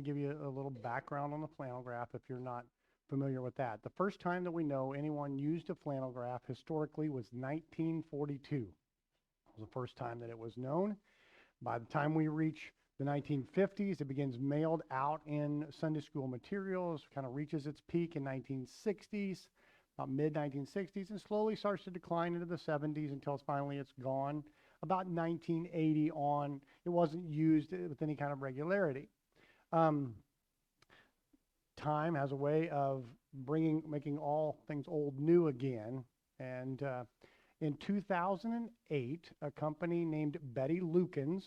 give you a little background on the flannel graph if you're not familiar with that. The first time that we know anyone used a flannel graph historically was 1942. It was the first time that it was known. By the time we reach the 1950s, it begins mailed out in Sunday school materials, kind of reaches its peak in 1960s, about mid-1960s, and slowly starts to decline into the 70s until finally it's gone. About 1980 on, it wasn't used with any kind of regularity. Time has a way of making all things old new again. And in 2008, a company named Betty Lukens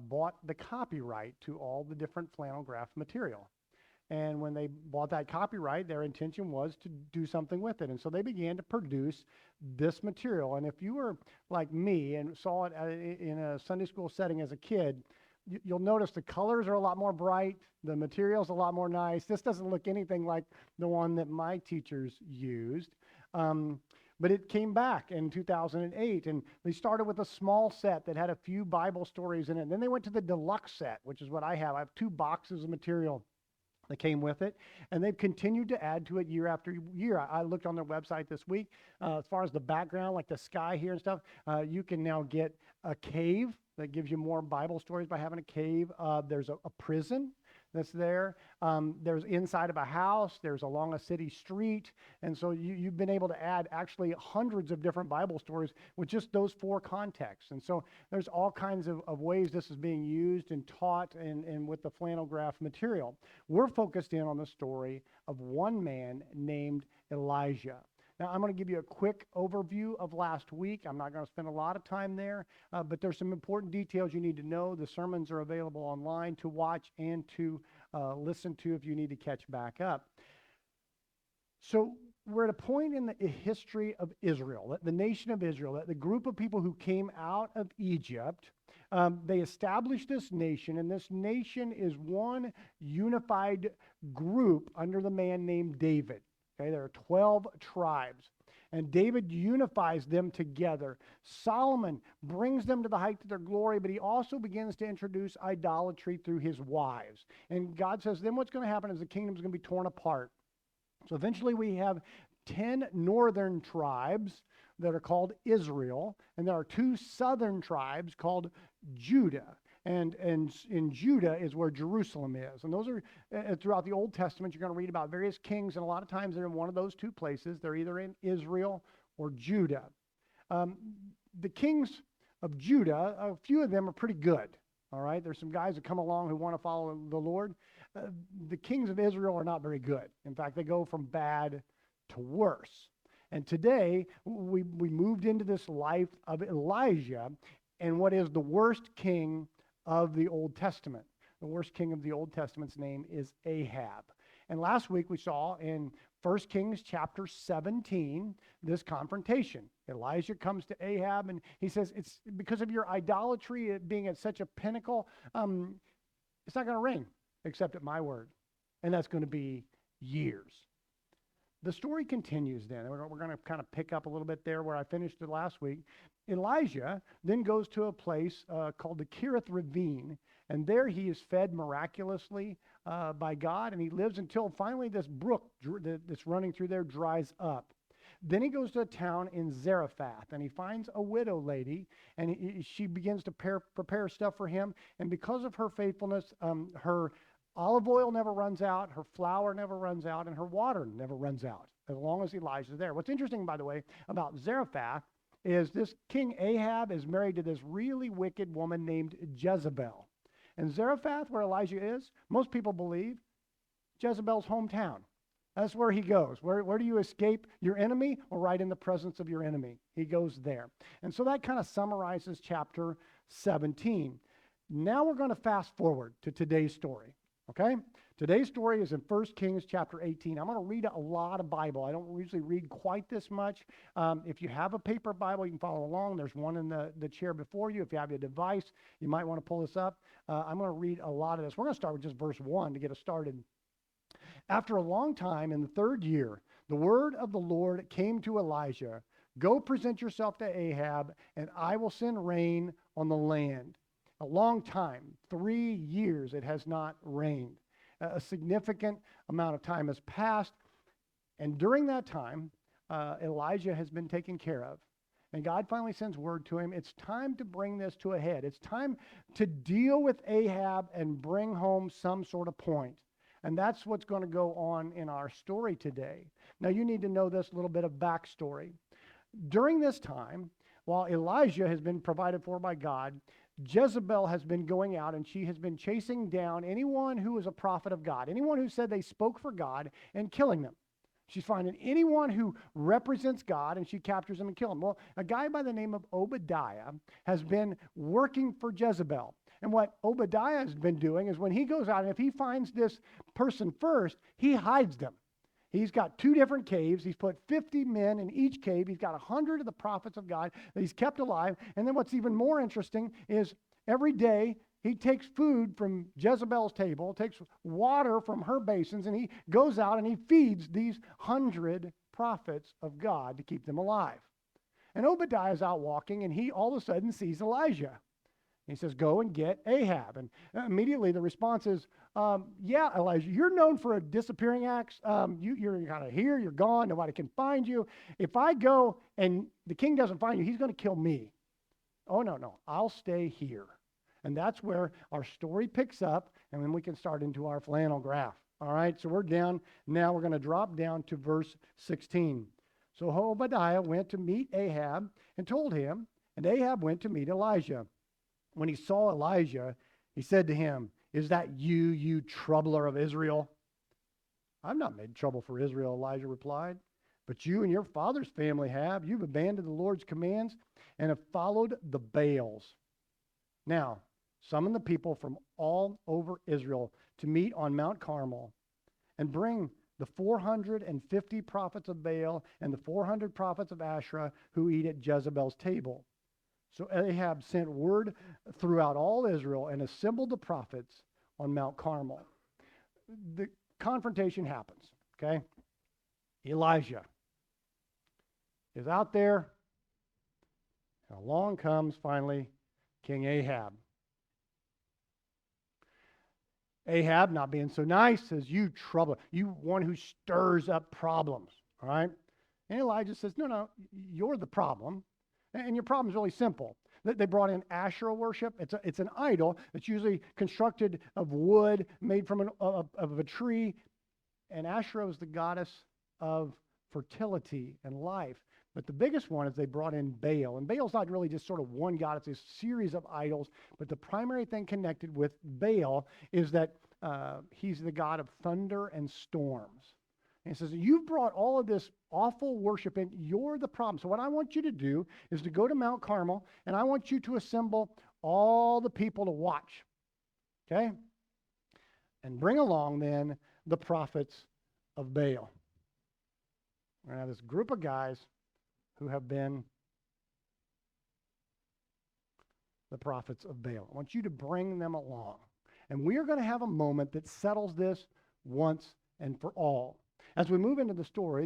bought the copyright to all the different flannel graph material. And when they bought that copyright, their intention was to do something with it. And so they began to produce this material. And if you were like me and saw it in a Sunday school setting as a kid, you'll notice the colors are a lot more bright, the material's a lot more nice. This doesn't look anything like the one that my teachers used. But it came back in 2008, and they started with a small set that had a few Bible stories in it. And then they went to the deluxe set, which is what I have. I have 2 boxes of material that came with it, and they've continued to add to it year after year. I looked on their website this week. As far as the background, like the sky here and stuff, you can now get a cave that gives you more Bible stories by having a cave. There's a prison that's there. There's inside of a house. There's along a city street. And so you've been able to add actually hundreds of different Bible stories with just those 4 contexts. And so there's all kinds of ways this is being used and taught and with the flannel graph material. We're focused in on the story of one man named Elijah. Now, I'm going to give you a quick overview of last week. I'm not going to spend a lot of time there, but there's some important details you need to know. The sermons are available online to watch and to listen to if you need to catch back up. So we're at a point in the history of Israel, the nation of Israel, the group of people who came out of Egypt. They established this nation, and this nation is one unified group under the man named David. Okay, there are 12 tribes, and David unifies them together. Solomon brings them to the height of their glory, but he also begins to introduce idolatry through his wives. And God says, then what's going to happen is the kingdom is going to be torn apart. So eventually we have 10 northern tribes that are called Israel, and there are 2 southern tribes called Judah. And in Judah is where Jerusalem is. And those are, throughout the Old Testament, you're going to read about various kings, and a lot of times they're in one of those 2 places. They're either in Israel or Judah. The kings of Judah, a few of them are pretty good. All right, there's some guys that come along who want to follow the Lord. The kings of Israel are not very good. In fact, they go from bad to worse. And today, we moved into this life of Elijah, and what is the worst king of the Old Testament. The worst king of the Old Testament's name is Ahab. And last week we saw in 1 Kings chapter 17 this confrontation. Elijah comes to Ahab and he says, it's because of your idolatry being at such a pinnacle, it's not going to rain except at my word. And that's going to be years. The story continues then. We're going to kind of pick up a little bit there where I finished it last week. Elijah then goes to a place called the Kerith Ravine, and there he is fed miraculously by God, and he lives until finally this brook that's running through there dries up. Then he goes to a town in Zarephath, and he finds a widow lady, and she begins to prepare stuff for him, and because of her faithfulness, her olive oil never runs out, her flour never runs out, and her water never runs out, as long as Elijah's there. What's interesting, by the way, about Zarephath is this King Ahab is married to this really wicked woman named Jezebel. And Zarephath, where Elijah is, most people believe Jezebel's hometown. That's where he goes. Where do you escape your enemy? Or right in the presence of your enemy. He goes there. And so that kind of summarizes chapter 17. Now we're going to fast forward to today's story. Okay? Today's story is in 1 Kings chapter 18. I'm going to read a lot of Bible. I don't usually read quite this much. If you have a paper Bible, you can follow along. There's one in the chair before you. If you have a device, you might want to pull this up. I'm going to read a lot of this. We're going to start with just verse 1 to get us started. After a long time, in the 3rd year, the word of the Lord came to Elijah. Go present yourself to Ahab, and I will send rain on the land. A long time, 3 years, it has not rained. A significant amount of time has passed, and during that time, Elijah has been taken care of. And God finally sends word to him, it's time to bring this to a head. It's time to deal with Ahab and bring home some sort of point. And that's what's going to go on in our story today. Now, you need to know this little bit of backstory. During this time, while Elijah has been provided for by God, Jezebel has been going out and she has been chasing down anyone who is a prophet of God, anyone who said they spoke for God, and killing them. She's finding anyone who represents God, and she captures them and kills them. Well, a guy by the name of Obadiah has been working for Jezebel. And what Obadiah has been doing is when he goes out, and if he finds this person first, he hides them. He's got 2 different caves. He's put 50 men in each cave. He's got 100 of the prophets of God that he's kept alive. And then what's even more interesting is every day he takes food from Jezebel's table, takes water from her basins, and he goes out and he feeds these 100 prophets of God to keep them alive. And Obadiah is out walking, and he all of a sudden sees Elijah. He says, go and get Ahab. And immediately the response is, yeah, Elijah, you're known for disappearing acts. You're kind of here, you're gone, nobody can find you. If I go and the king doesn't find you, he's going to kill me. Oh, no, I'll stay here. And that's where our story picks up, and then we can start into our flannel graph. All right, so we're down. Now we're going to drop down to verse 16. So Obadiah went to meet Ahab and told him, and Ahab went to meet Elijah. When he saw Elijah, he said to him, is that you troubler of Israel? I've not made trouble for Israel, Elijah replied, but you and your father's family have. You've abandoned the Lord's commands and have followed the Baals. Now, summon the people from all over Israel to meet on Mount Carmel and bring the 450 prophets of Baal and the 400 prophets of Asherah who eat at Jezebel's table. So Ahab sent word throughout all Israel and assembled the prophets on Mount Carmel. The confrontation happens, okay? Elijah is out there, and along comes finally King Ahab. Ahab, not being so nice, says, you trouble, you one who stirs up problems, all right? And Elijah says, no, you're the problem. And your problem is really simple. They brought in Asherah worship. It's an idol that's usually constructed of wood, made from of a tree. And Asherah is the goddess of fertility and life. But the biggest one is they brought in Baal. And Baal's not really just sort of one god. It's a series of idols. But the primary thing connected with Baal is that he's the god of thunder and storms. And he says, you've brought all of this awful worship in. You're the problem. So what I want you to do is to go to Mount Carmel, and I want you to assemble all the people to watch. Okay? And bring along then the prophets of Baal. We're going to have this group of guys who have been the prophets of Baal. I want you to bring them along. And we are going to have a moment that settles this once and for all. As we move into the story,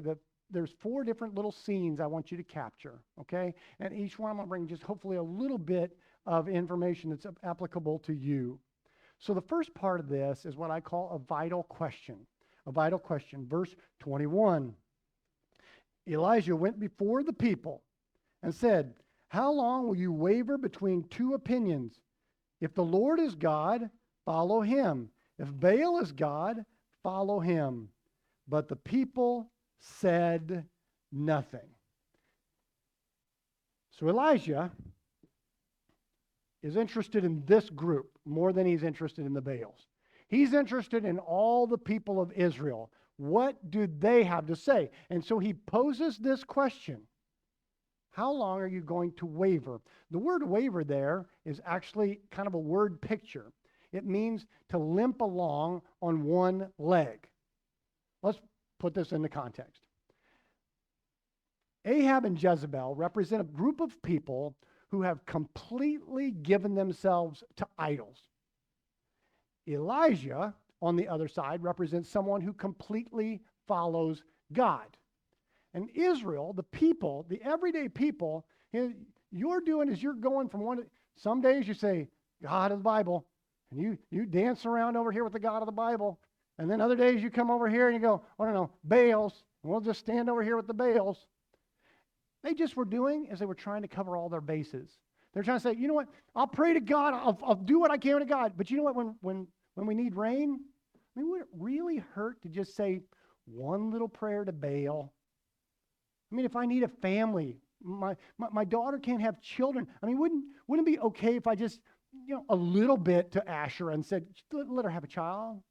there's 4 different little scenes I want you to capture, okay? And each one I'm going to bring just hopefully a little bit of information that's applicable to you. So the first part of this is what I call a vital question. A vital question. Verse 21. Elijah went before the people and said, how long will you waver between 2 opinions? If the Lord is God, follow him. If Baal is God, follow him. But the people said nothing. So Elijah is interested in this group more than he's interested in the Baals. He's interested in all the people of Israel. What do they have to say? And so he poses this question. How long are you going to waver? The word waver there is actually kind of a word picture. It means to limp along on one leg. Let's put this into context. Ahab and Jezebel represent a group of people who have completely given themselves to idols. Elijah, on the other side, represents someone who completely follows God. And Israel, the people, the everyday people, you're doing is you're going from some days you say, God of the Bible, and you dance around over here with the God of the Bible. And then other days you come over here and you go, oh, no, bales. We'll just stand over here with the bales. They just were doing as they were trying to cover all their bases. They're trying to say, you know what, I'll pray to God. I'll do what I can to God. But you know what, when we need rain, I mean, would it really hurt to just say one little prayer to Baal? I mean, if I need a family, my daughter can't have children. I mean, wouldn't it be okay if I just, a little bit to Asherah and said, let her have a child?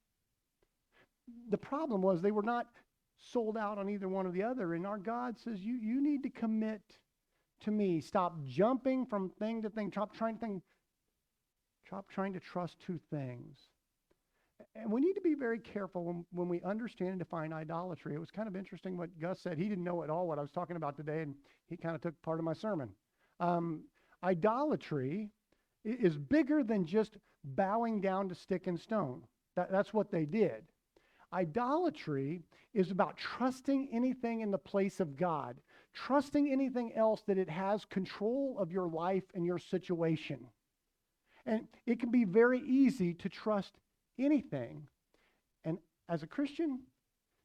The problem was they were not sold out on either one or the other. And our God says, you need to commit to me. Stop jumping from thing to thing. Stop trying to trust two things. And we need to be very careful when we understand and define idolatry. It was kind of interesting what Gus said. He didn't know at all what I was talking about today, and he kind of took part of my sermon. Idolatry is bigger than just bowing down to stick and stone. That's what they did. Idolatry is about trusting anything in the place of God, trusting anything else that it has control of your life and your situation. And it can be very easy to trust anything. And as a Christian,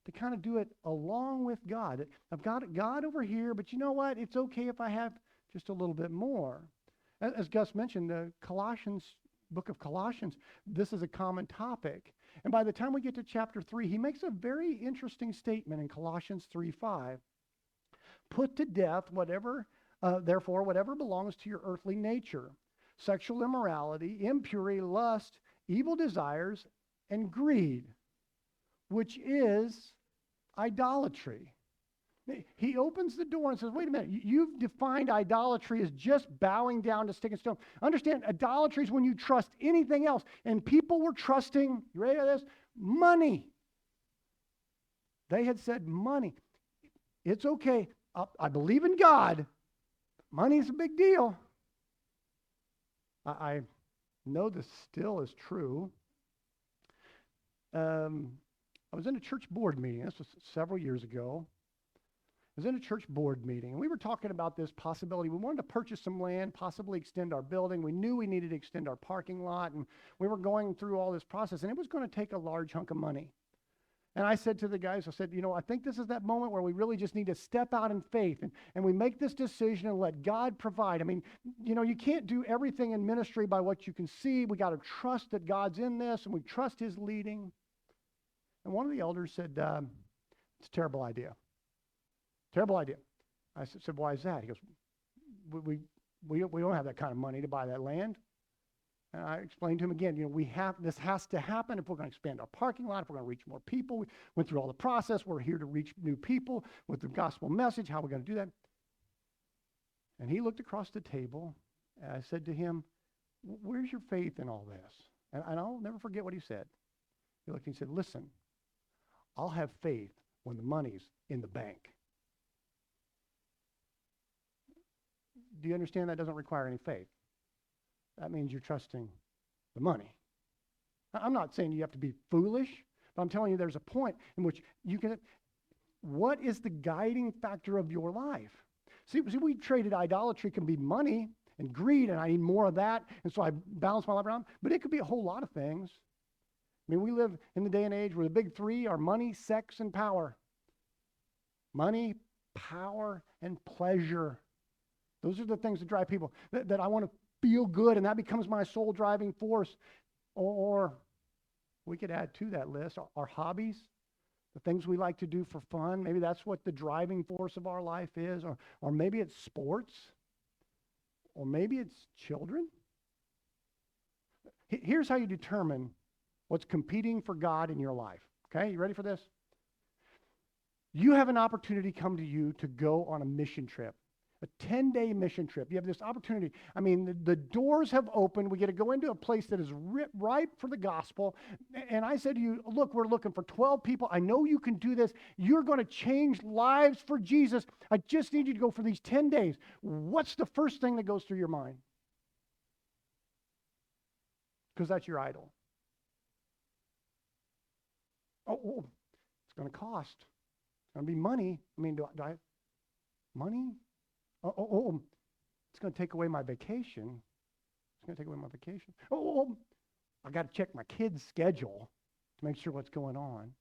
to kind of do it along with God. I've got God over here, but you know what? It's okay if I have just a little bit more. As Gus mentioned, the book of Colossians, this is a common topic. And by the time we get to chapter 3, he makes a very interesting statement in Colossians 3:5. Put to death therefore, whatever belongs to your earthly nature, sexual immorality, impurity, lust, evil desires, and greed, which is idolatry. He opens the door and says, wait a minute, you've defined idolatry as just bowing down to stick and stone. Understand, idolatry is when you trust anything else. And people were trusting, you ready for this? Money. They had said money. It's okay. I believe in God. Money's a big deal. I know this still is true. I was in a church board meeting. This was several years ago. I was in a church board meeting, and we were talking about this possibility. We wanted to purchase some land, possibly extend our building. We knew we needed to extend our parking lot, and we were going through all this process, and it was going to take a large hunk of money. And I said to the guys, I said, I think this is that moment where we really just need to step out in faith, and we make this decision and let God provide. I mean, you can't do everything in ministry by what you can see. We got to trust that God's in this, and we trust his leading. And one of the elders said, it's a terrible idea. Terrible idea. I said, why is that? He goes, we don't have that kind of money to buy that land. And I explained to him again, this has to happen if we're going to expand our parking lot, if we're going to reach more people. We went through all the process. We're here to reach new people with the gospel message. How are we going to do that? And he looked across the table, and I said to him, where's your faith in all this? And I'll never forget what he said. He looked and he said, listen, I'll have faith when the money's in the bank. Do you understand that doesn't require any faith? That means you're trusting the money. I'm not saying you have to be foolish, but I'm telling you there's a point in which what is the guiding factor of your life? See, we traded idolatry can be money and greed, and I need more of that, and so I balance my life around, but it could be a whole lot of things. I mean, we live in the day and age where the big three are money, sex, and power. Money, power, and pleasure. Those are the things that drive people, that I want to feel good, and that becomes my sole driving force. Or we could add to that list our hobbies, the things we like to do for fun. Maybe that's what the driving force of our life is. Or maybe it's sports. Or maybe it's children. Here's how you determine what's competing for God in your life. Okay, you ready for this? You have an opportunity come to you to go on a mission trip. A 10-day mission trip. You have this opportunity. I mean, the doors have opened. We get to go into a place that is ripe for the gospel. And I said to you, look, we're looking for 12 people. I know you can do this. You're going to change lives for Jesus. I just need you to go for these 10 days. What's the first thing that goes through your mind? Because that's your idol. Oh, it's going to cost. It's going to be money. I mean, do I money? Oh, it's going to take away my vacation. It's going to take away my vacation. I got to check my kids' schedule. to make sure what's going on.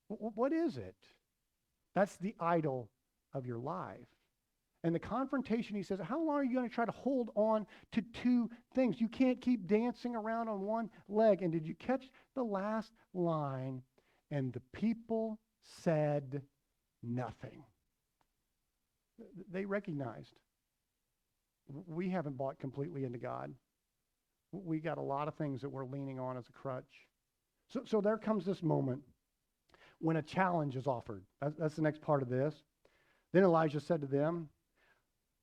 What is it? That's the idol of your life. And the confrontation, he says, how long are you going to try to hold on to two things? You can't keep dancing around on one leg. And did you catch the last line? And the people said nothing. They recognized we haven't bought completely into God. We got a lot of things that we're leaning on as a crutch. So there comes this moment when a challenge is offered. That's the next part of this. Then Elijah said to them,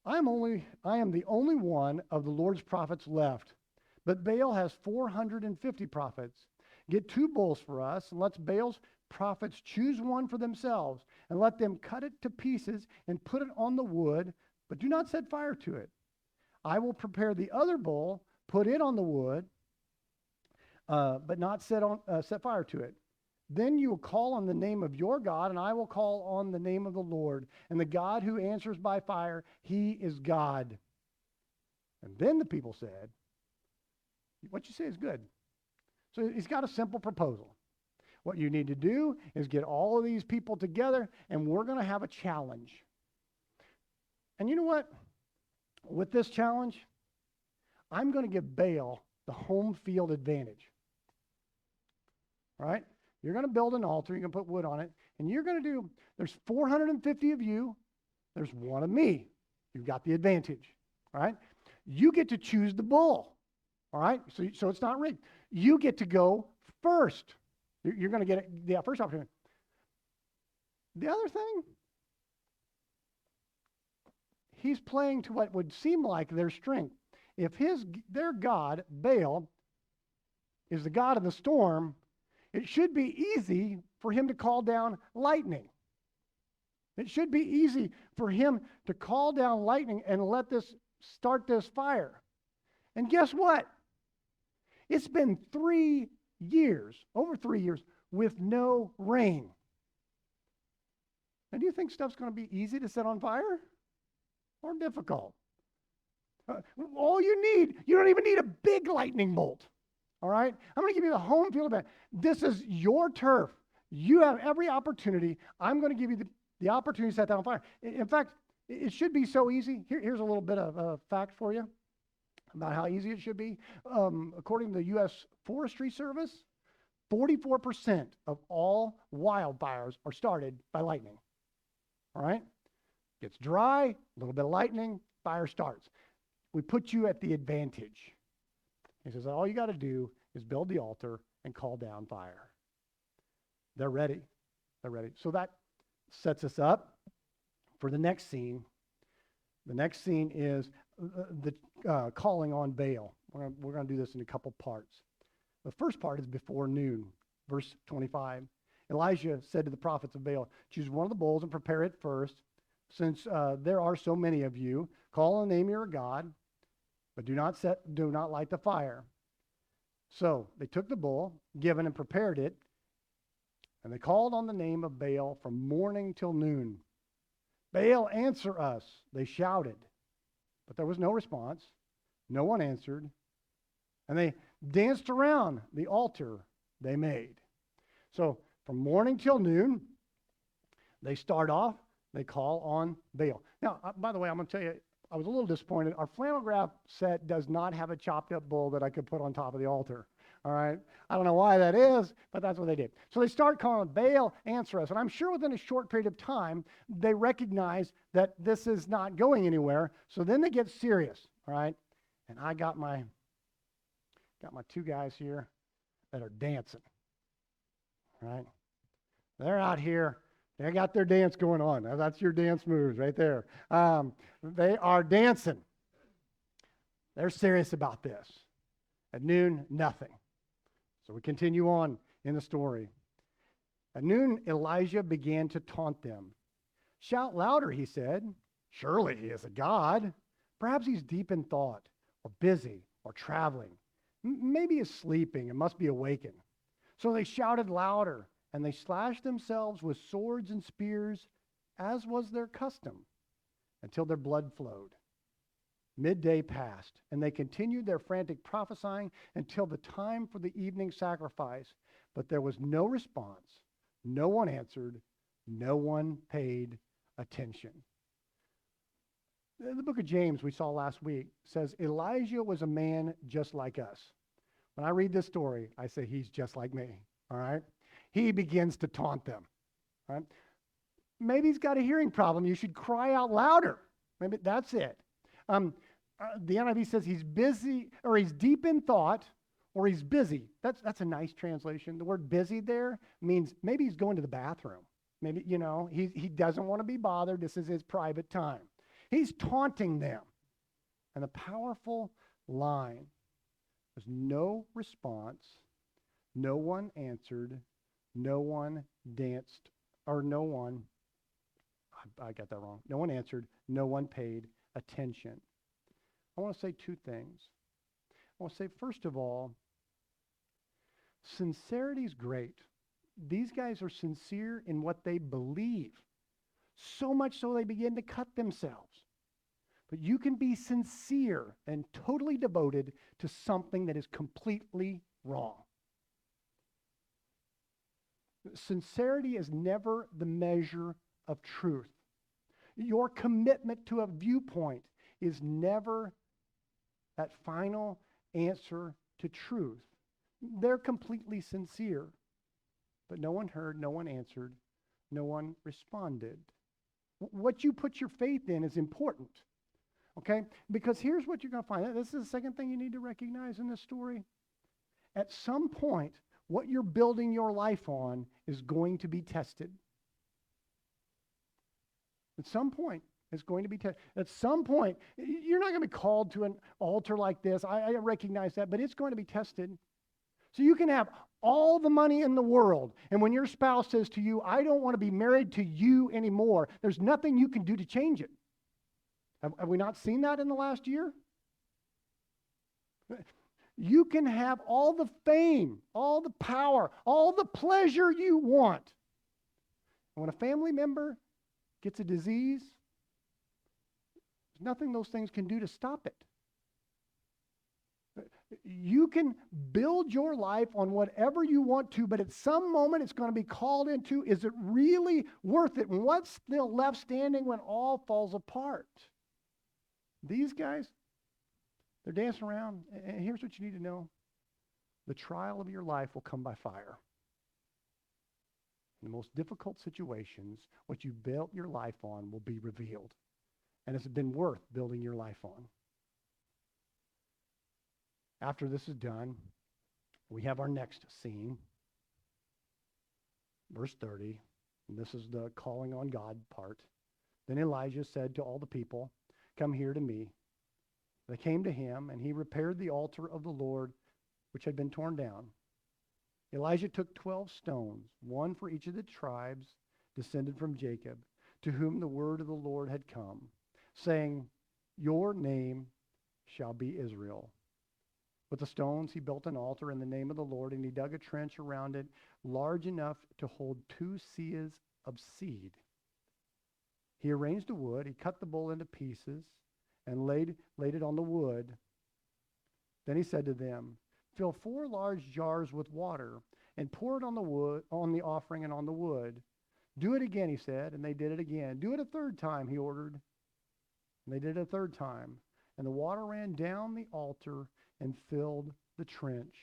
I am the only one of the Lord's prophets left, but Baal has 450 prophets. Get 2 bulls for us, and let Baal's prophets choose one for themselves, and let them cut it to pieces and put it on the wood, but do not set fire to it. I will prepare the other bull, put it on the wood, but not set fire to it. Then you will call on the name of your God, and I will call on the name of the Lord. And the God who answers by fire, he is God. And then the people said, what you say is good. So he's got a simple proposal. What you need to do is get all of these people together, and we're going to have a challenge. And you know what? With this challenge, I'm going to give Baal the home field advantage. All right? You're going to build an altar. You're going to put wood on it. And you're going to do, there's 450 of you. There's 1 of me. You've got the advantage. All right? You get to choose the bull. All right? So it's not rigged. You get to go first. You're going to get the first opportunity. The other thing, he's playing to what would seem like their strength. If their god, Baal, is the god of the storm, it should be easy for him to call down lightning. It should be easy for him to call down lightning and start this fire. And guess what? It's been 3 years, over 3 years, with no rain. Now, do you think stuff's going to be easy to set on fire or difficult? All you don't even need a big lightning bolt. All right? I'm going to give you the home field event. This is your turf. You have every opportunity. I'm going to give you the opportunity to set that on fire. In fact, it should be so easy. Here's a little bit of a fact for you about how easy it should be. According to the U.S. Forestry Service, 44% of all wildfires are started by lightning. All right? Gets dry, a little bit of lightning, fire starts. We put you at the advantage. He says, all you got to do is build the altar and call down fire. They're ready. They're ready. So that sets us up for the next scene. The next scene is the calling on Baal. We're going to do this in a couple parts. The first part is before noon, verse 25. Elijah said to the prophets of Baal, choose one of the bulls and prepare it first, since there are so many of you. Call on the name of your God, but do not light the fire. So they took the bull, given and prepared it, and they called on the name of Baal from morning till noon. Baal, answer us, they shouted. But there was no response. No one answered. And they danced around the altar they made. So from morning till noon, they start off, they call on Baal. Now, by the way, I'm going to tell you, I was a little disappointed. Our Flannelgraph set does not have a chopped up bull that I could put on top of the altar. All right? I don't know why that is, but that's what they did. So they start calling Baal, answer us. And I'm sure within a short period of time, they recognize that this is not going anywhere. So then they get serious. All right? And I got my 2 guys here that are dancing. All right? They're out here. They got their dance going on. Now, that's your dance moves right there. They are dancing. They're serious about this. At noon, nothing. So we continue on in the story. At noon, Elijah began to taunt them. Shout louder, he said. Surely he is a god. Perhaps he's deep in thought, or busy, or traveling. Maybe he's sleeping and must be awakened. So they shouted louder, and they slashed themselves with swords and spears, as was their custom, until their blood flowed. Midday passed, and they continued their frantic prophesying until the time for the evening sacrifice. But there was no response. No one answered. No one paid attention. The book of James we saw last week says Elijah was a man just like us. When I read this story, I say he's just like me, all right? He begins to taunt them, all right? Maybe he's got a hearing problem. You should cry out louder. Maybe that's it. The NIV says he's busy, or he's deep in thought, or he's busy. That's a nice translation. The word busy there means maybe he's going to the bathroom. Maybe, he doesn't want to be bothered. This is his private time. He's taunting them. And the powerful line was no response, no one answered, no one danced, or no one, I got that wrong. No one answered, no one paid attention. I want to say two things. I want to say, first of all, sincerity is great. These guys are sincere in what they believe, so much so they begin to cut themselves. But you can be sincere and totally devoted to something that is completely wrong. Sincerity is never the measure of truth. Your commitment to a viewpoint is never that final answer to truth. They're completely sincere, but no one heard, no one answered, no one responded. What you put your faith in is important, okay? Because here's what you're going to find. This is the second thing you need to recognize in this story. At some point, what you're building your life on is going to be tested. At some point, it's going to be tested. At some point, you're not going to be called to an altar like this. I recognize that, but it's going to be tested. So you can have all the money in the world, and when your spouse says to you, I don't want to be married to you anymore, there's nothing you can do to change it. Have we not seen that in the last year? You can have all the fame, all the power, all the pleasure you want. And when a family member gets a disease, there's nothing those things can do to stop it. You can build your life on whatever you want to, but at some moment it's going to be called into, is it really worth it? And what's still left standing when all falls apart? These guys, they're dancing around, and here's what you need to know. The trial of your life will come by fire. In the most difficult situations, what you built your life on will be revealed. And it's been worth building your life on. After this is done, we have our next scene. Verse 30, and this is the calling on God part. Then Elijah said to all the people, come here to me. They came to him, and he repaired the altar of the Lord, which had been torn down. Elijah took 12 stones, one for each of the tribes descended from Jacob, to whom the word of the Lord had come, saying, your name shall be Israel. With the stones he built an altar in the name of the Lord, and he dug a trench around it large enough to hold 2 seahs of seed. He arranged the wood, he cut the bull into pieces, and laid it on the wood. Then he said to them, fill 4 large jars with water, and pour it on the wood, on the offering and on the wood. Do it again, he said, and they did it again. Do it a third time, he ordered. And they did it a third time. And the water ran down the altar and filled the trench.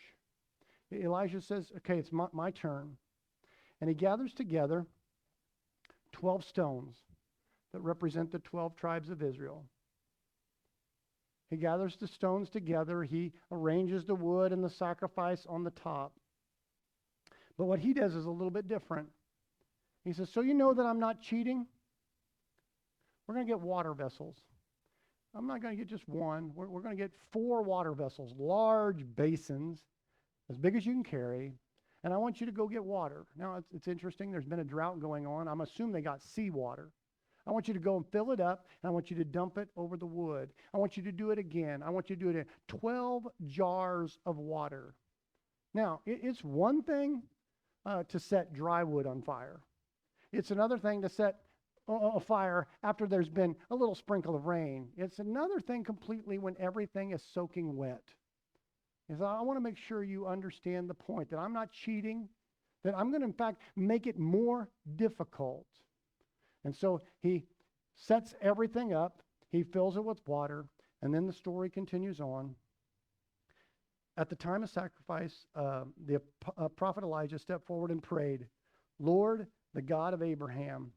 Elijah says, okay, it's my turn. And he gathers together 12 stones that represent the 12 tribes of Israel. He gathers the stones together. He arranges the wood and the sacrifice on the top. But what he does is a little bit different. He says, so you know that I'm not cheating? We're going to get water vessels. I'm not going to get just one. We're going to get 4 water vessels, large basins, as big as you can carry. And I want you to go get water. Now, it's interesting. There's been a drought going on. I'm assuming they got seawater. I want you to go and fill it up, and I want you to dump it over the wood. I want you to do it again. I want you to do it in 12 jars of water. Now, it's one thing to set dry wood on fire. It's another thing to set a fire after there's been a little sprinkle of rain. It's another thing completely when everything is soaking wet. I want to make sure you understand the point that I'm not cheating. that I'm going to, in fact, make it more difficult. And so he sets everything up. He fills it with water. And then the story continues on. At the time of sacrifice, the prophet Elijah stepped forward and prayed, Lord, the God of Abraham,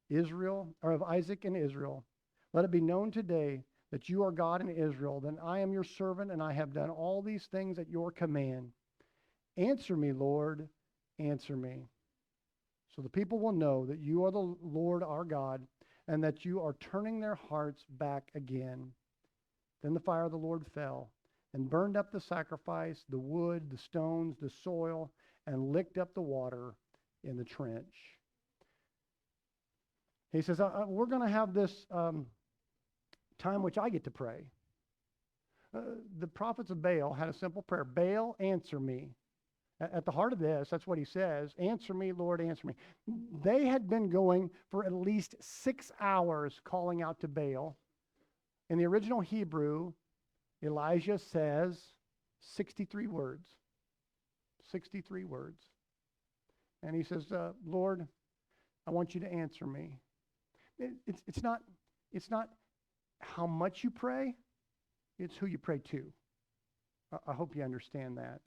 Israel, or of Isaac and Israel, let it be known today that you are God in Israel, then I am your servant, and I have done all these things at your command. Answer me, Lord, answer me. So the people will know that you are the Lord our God, and that you are turning their hearts back again. Then the fire of the Lord fell, and burned up the sacrifice, the wood, the stones, the soil, and licked up the water in the trench. He says, we're going to have this time which I get to pray. The prophets of Baal had a simple prayer. Baal, answer me. At the heart of this, that's what he says. Answer me, Lord, answer me. They had been going for at least 6 hours calling out to Baal. In the original Hebrew, Elijah says 63 words. 63 words. And he says, Lord, I want you to answer me. It's not how much you pray, it's who you pray to. I hope you understand that.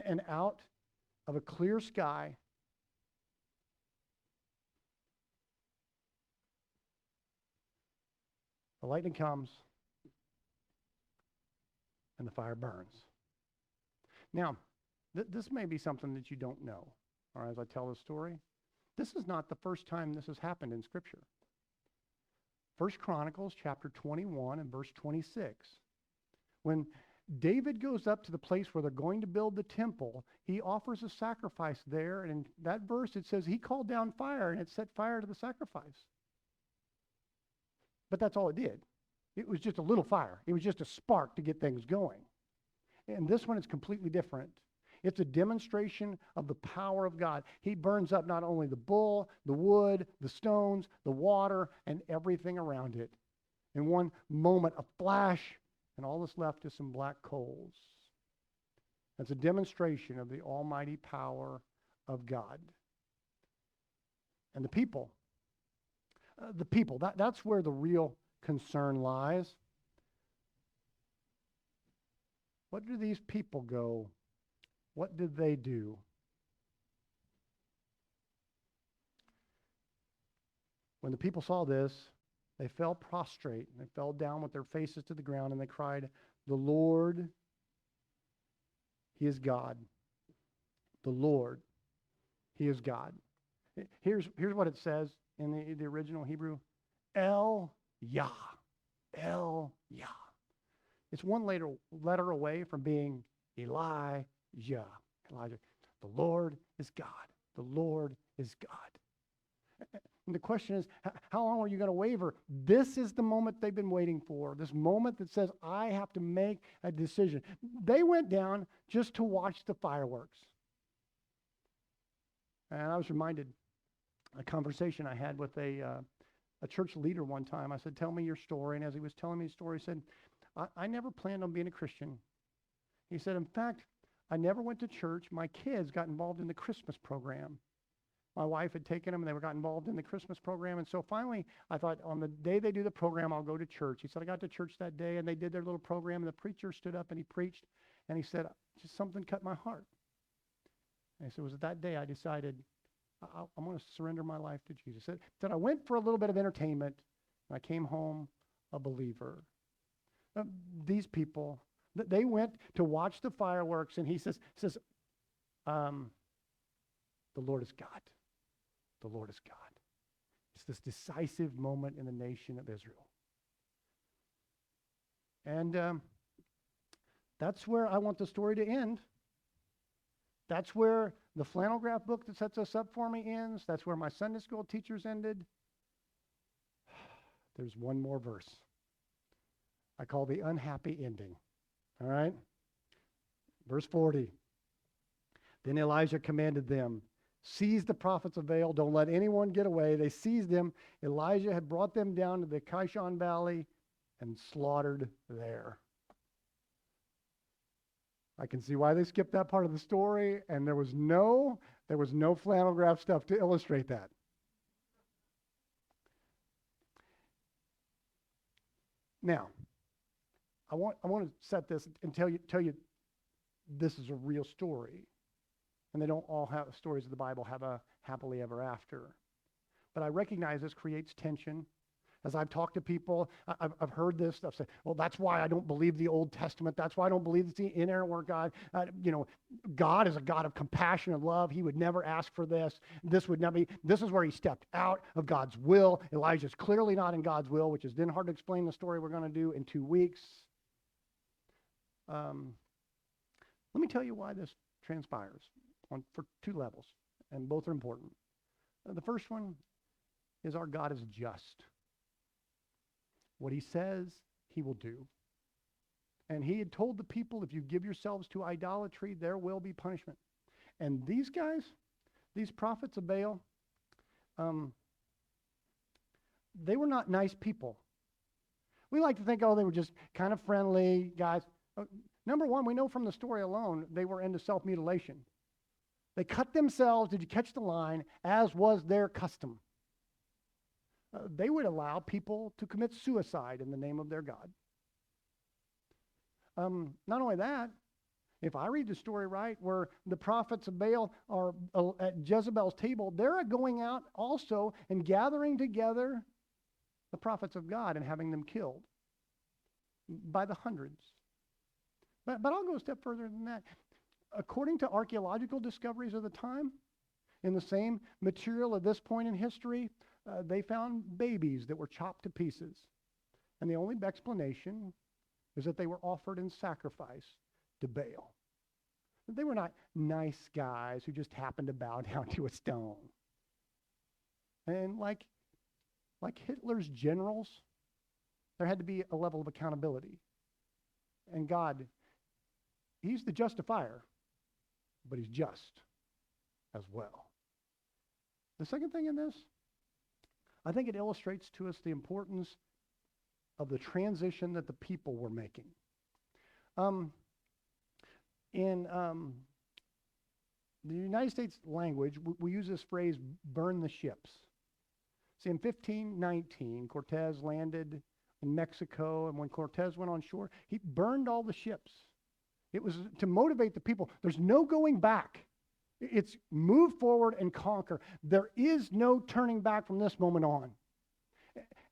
And out of a clear sky, the lightning comes and the fire burns. Now, this may be something that you don't know, or as I tell the story. This is not the first time this has happened in Scripture. 1 Chronicles chapter 21 and verse 26. When David goes up to the place where they're going to build the temple, he offers a sacrifice there, and in that verse it says he called down fire and it set fire to the sacrifice. But that's all it did. It was just a little fire. It was just a spark to get things going. And this one is completely different. It's a demonstration of the power of God. He burns up not only the bull, the wood, the stones, the water, and everything around it. In one moment, a flash, and all that's left is some black coals. That's a demonstration of the almighty power of God. And the people, that's where the real concern lies. What do these people go? What did they do? When the people saw this, they fell prostrate. They fell down with their faces to the ground, and they cried, "The Lord, He is God. The Lord, He is God." Here's what it says in the original Hebrew. El Yah. El Yah. It's one letter away from being Elijah. Elijah. The Lord is God. The Lord is God. And the question is, how long are you going to waver? This is the moment they've been waiting for. This moment that says, I have to make a decision. They went down just to watch the fireworks. And I was reminded a conversation I had with a church leader one time. I said, tell me your story. And as he was telling me his story, he said, I never planned on being a Christian. He said, in fact, I never went to church. My kids got involved in the Christmas program. My wife had taken them, and they got involved in the Christmas program. And so finally, I thought, on the day they do the program, I'll go to church. He said, I got to church that day, and they did their little program, and the preacher stood up, and he preached, and he said, just something cut my heart. And he said, it was that day I decided I'm going to surrender my life to Jesus. He said, I went for a little bit of entertainment, and I came home a believer. These people, they went to watch the fireworks, and he says, the Lord is God. The Lord is God. It's this decisive moment in the nation of Israel. And that's where I want the story to end. That's where the Flannelgraph book that sets us up for me ends. That's where my Sunday school teachers ended. There's one more verse I call the unhappy ending. All right? Verse 40. Then Elijah commanded them, seize the prophets of Baal. Don't let anyone get away. They seized them. Elijah had brought them down to the Kishon Valley and slaughtered there. I can see why they skipped that part of the story, and there was no flannel graph stuff to illustrate that. Now, I want to set this and tell you this is a real story. And they don't all have stories of the Bible have a happily ever after. But I recognize this creates tension. As I've talked to people, I've heard this stuff say, well, that's why I don't believe the Old Testament. That's why I don't believe it's the inerrant word God. God is a God of compassion and love. He would never ask for this. This is where he stepped out of God's will. Elijah's clearly not in God's will, which is then hard to explain the story we're going to do in 2 weeks. Let me tell you why this transpires for 2 levels, and both are important. The first one is our God is just. What he says, he will do. And he had told the people, if you give yourselves to idolatry, there will be punishment. And these guys, these prophets of Baal, they were not nice people. We like to think, they were just kind of friendly guys. Number one, we know from the story alone, they were into self-mutilation. They cut themselves, did you catch the line, as was their custom. They would allow people to commit suicide in the name of their God. Not only that, if I read the story right, where the prophets of Baal are at Jezebel's table, they're going out also and gathering together the prophets of God and having them killed by the hundreds. But I'll go a step further than that. According to archaeological discoveries of the time, in the same material at this point in history, they found babies that were chopped to pieces. And the only explanation is that they were offered in sacrifice to Baal. They were not nice guys who just happened to bow down to a stone. And like Hitler's generals, there had to be a level of accountability. And God, he's the justifier, but he's just as well. The second thing in this, I think it illustrates to us the importance of the transition that the people were making. In the United States language, we use this phrase, burn the ships. See, in 1519, Cortez landed in Mexico, and when Cortez went on shore, he burned all the ships. It was to motivate the people. There's no going back. It's move forward and conquer. There is no turning back from this moment on.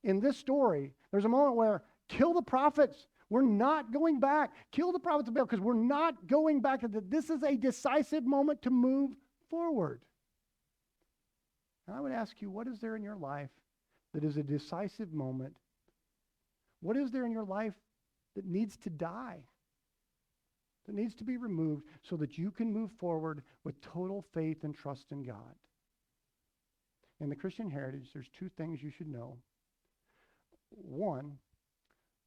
In this story, there's a moment where kill the prophets. We're not going back. Kill the prophets of Baal because we're not going back. This is a decisive moment to move forward. And I would ask you, what is there in your life that is a decisive moment? What is there in your life that needs to die? That needs to be removed so that you can move forward with total faith and trust in God. In the Christian heritage, there's 2 things you should know. One,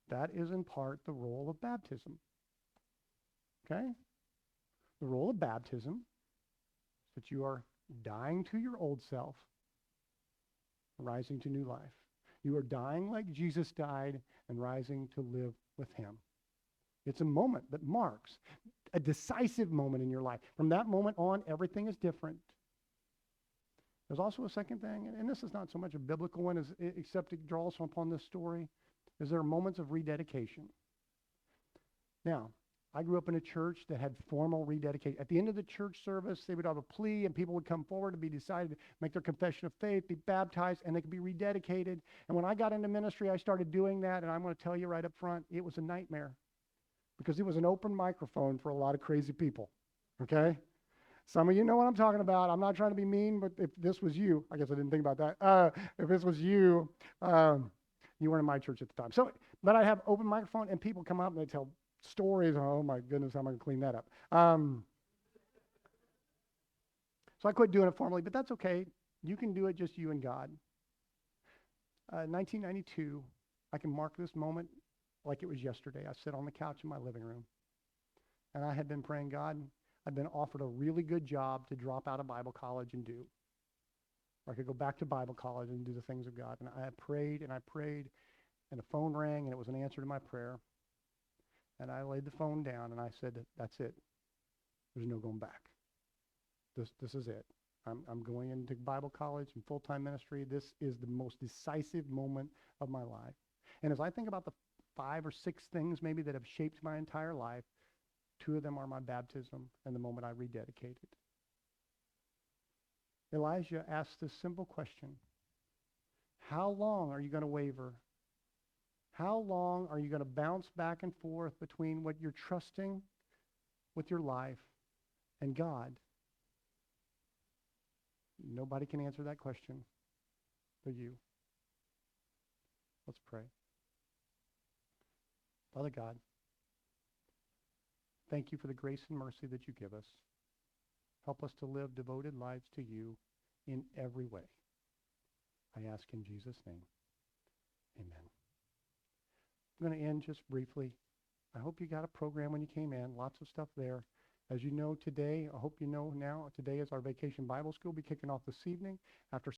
that is in part the role of baptism. Okay? The role of baptism is that you are dying to your old self, rising to new life. You are dying like Jesus died and rising to live with him. It's a moment that marks a decisive moment in your life. From that moment on, everything is different. There's also a second thing, and this is not so much a biblical one except it draws upon this story, is there are moments of rededication. Now, I grew up in a church that had formal rededication. At the end of the church service, they would have a plea, and people would come forward to be decided to make their confession of faith, be baptized, and they could be rededicated. And when I got into ministry, I started doing that, and I'm going to tell you right up front, it was a nightmare. Because it was an open microphone for a lot of crazy people, okay? Some of you know what I'm talking about. I'm not trying to be mean, but if this was you, I guess I didn't think about that. If this was you, you weren't in my church at the time. But I have open microphone, and people come up and they tell stories. Oh my goodness, how am I going to clean that up? So I quit doing it formally, but that's okay. You can do it just you and God. 1992, I can mark this moment like it was yesterday. I sat on the couch in my living room, and I had been praying, God, I've been offered a really good job to drop out of Bible college and do. Or I could go back to Bible college and do the things of God. And I prayed, and and the phone rang, and it was an answer to my prayer. And I laid the phone down, and I said, that's it. There's no going back. This is it. I'm going into Bible college and full-time ministry. This is the most decisive moment of my life. And as I think about the 5 or 6 things maybe that have shaped my entire life, 2 of them are my baptism and the moment I rededicated. Elijah asked this simple question: how long are you going to waver? How long are you going to bounce back and forth between what you're trusting with your life and God? Nobody can answer that question but you. Let's pray. Father God, thank you for the grace and mercy that you give us. Help us to live devoted lives to you in every way. I ask in Jesus' name. Amen. I'm going to end just briefly. I hope you got a program when you came in. Lots of stuff there. As you know today, I hope you know now, today is our Vacation Bible School. We'll be kicking off this evening after